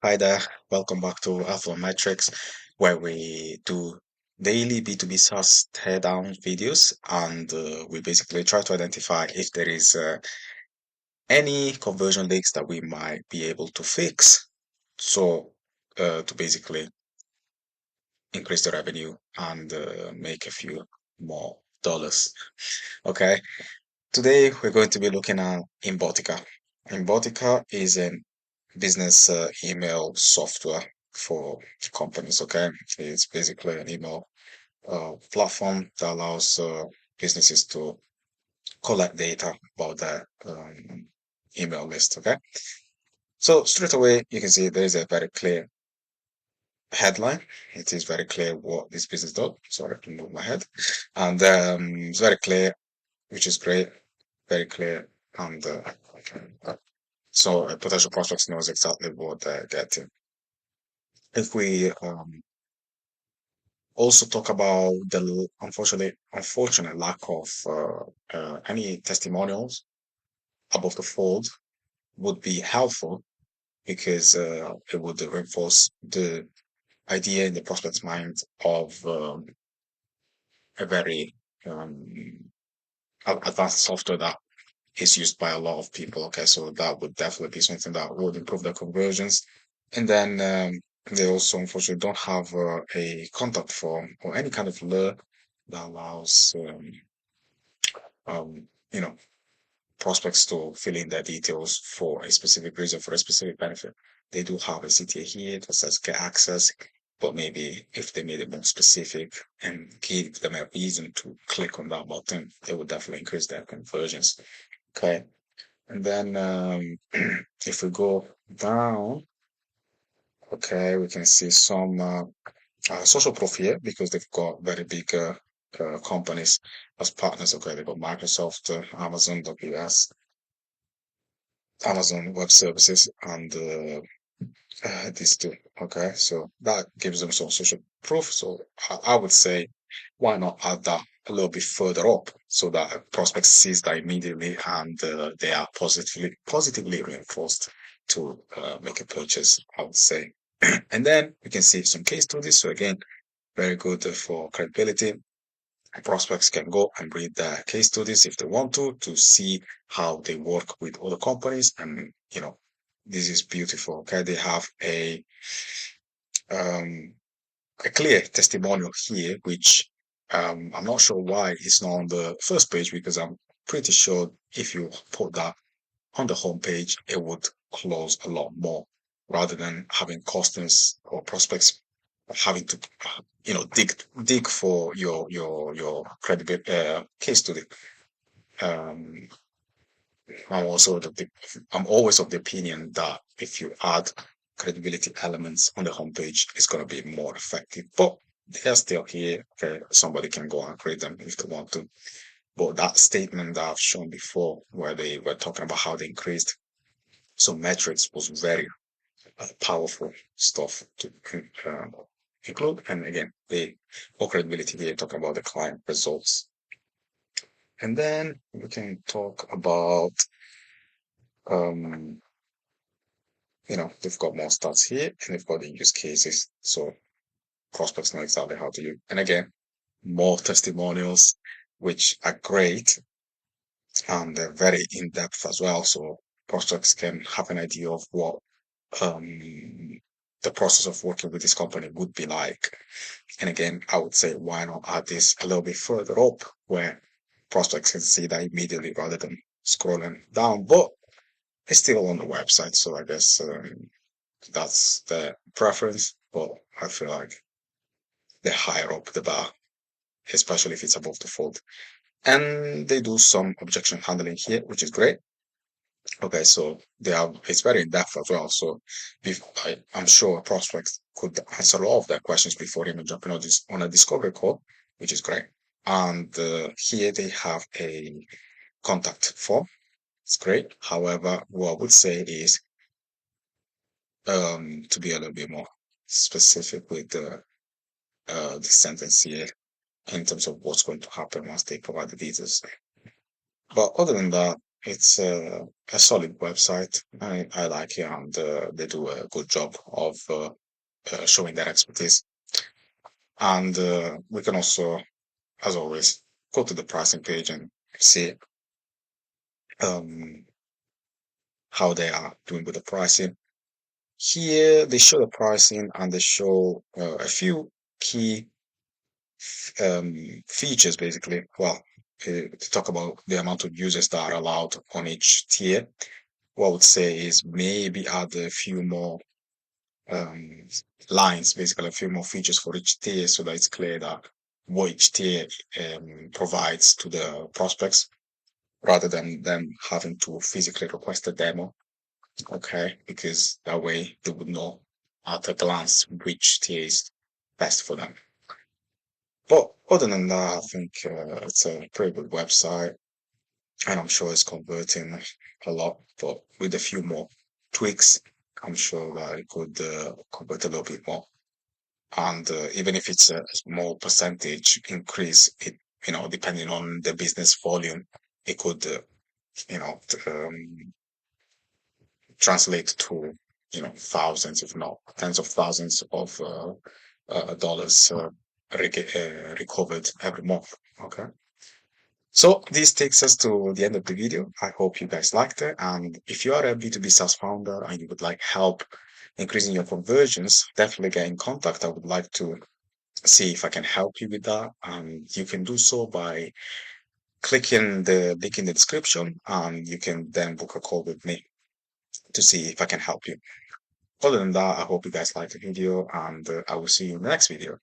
Hi there, welcome back to Alpha Metrics, where we do daily B2B SaaS teardown videos and we basically try to identify if there is any conversion leaks that we might be able to fix. So, to basically increase the revenue and make a few more dollars. Okay, today we're going to be looking at Inbotiqa. Inbotiqa is a business email software for companies. Okay, it's basically an email platform that allows businesses to collect data about their email list. Okay, so straight away you can see there is a very clear headline. It is very clear what this business does. Sorry, I can move my head, and it's very clear, which is great. Very clear, and so potential prospects knows exactly what they're getting. If we also talk about the unfortunate lack of any testimonials above the fold would be helpful because it would reinforce the idea in the prospect's mind of a very advanced software that is used by a lot of people. Okay, so that would definitely be something that would improve the conversions. And then they also unfortunately don't have a contact form or any kind of lure that allows um, you know prospects to fill in their details for a specific reason, for a specific benefit. They do have a CTA here that says get access, but maybe if they made it more specific and give them a reason to click on that button, it would definitely increase their conversions. Okay. And then if we go down, okay, we can see some social proof here because they've got very big companies as partners. Okay, they've got Microsoft, Amazon, WS, Amazon Web Services, and these two. Okay, so that gives them some social proof. So I would say, why not add that a little bit further up so that a prospect sees that immediately and they are positively reinforced to make a purchase, I would say. And then we can see some case studies. So again, very good for credibility. Prospects can go and read the case studies if they want to see how they work with other companies. And, this is beautiful. Okay. They have um, a clear testimonial here, which I'm not sure why it's not on the first page because I'm pretty sure if you put that on the homepage, it would close a lot more rather than having customers or prospects having to dig for your credible case study. Um, I'm also I'm always of the opinion that if you add credibility elements on the homepage, it's going to be more effective. But they're still here. Okay, somebody can go and create them if they want to. But that statement that I've shown before, where they were talking about how they increased some metrics, was very powerful stuff to include. And again, the more credibility here, talking about the client results. And then we can talk about um, they've got more stats here and they've got the use cases. So prospects know exactly how to use. And again, more testimonials, which are great and they're very in depth as well. So prospects can have an idea of what um, the process of working with this company would be like. And again, I would say, why not add this a little bit further up where prospects can see that immediately rather than scrolling down. But it's still on the website, so I guess that's the preference. But I feel like the higher up the bar, especially if it's above the fold. And they do some objection handling here, which is great. Okay, so it's very in depth as well. So I'm sure prospects could answer all of their questions before even jumping on a discovery call, which is great. And here they have a contact form. It's great. However, what I would say is to be a little bit more specific with the sentence here in terms of what's going to happen once they provide the details. But other than that, It's a solid website. I like it, and they do a good job of showing their expertise. And we can also, as always, go to the pricing page and see um, how they are doing with the pricing. Here, they show the pricing and they show a few key features, basically. Well, to talk about the amount of users that are allowed on each tier, what I would say is maybe add a few more um, lines, basically a few more features for each tier so that it's clear that what each tier provides to the prospects rather than them having to physically request a demo. Okay, because that way they would know at a glance which tier is best for them. But other than that, I think it's a pretty good website, and I'm sure it's converting a lot. But with a few more tweaks, I'm sure that it could convert a little bit more. And even if it's a small percentage increase, it depending on the business volume, it could you know t- um, translate to thousands, if not tens of thousands of dollars recovered every month. Okay. So this takes us to the end of the video. I hope you guys liked it. And if you are a B2B SaaS founder and you would like help increasing your conversions, definitely get in contact. I would like to see if I can help you with that. And you can do so by clicking the link in the description, and you can then book a call with me to see if I can help you. Other than that, I hope you guys liked the video, and I will see you in the next video.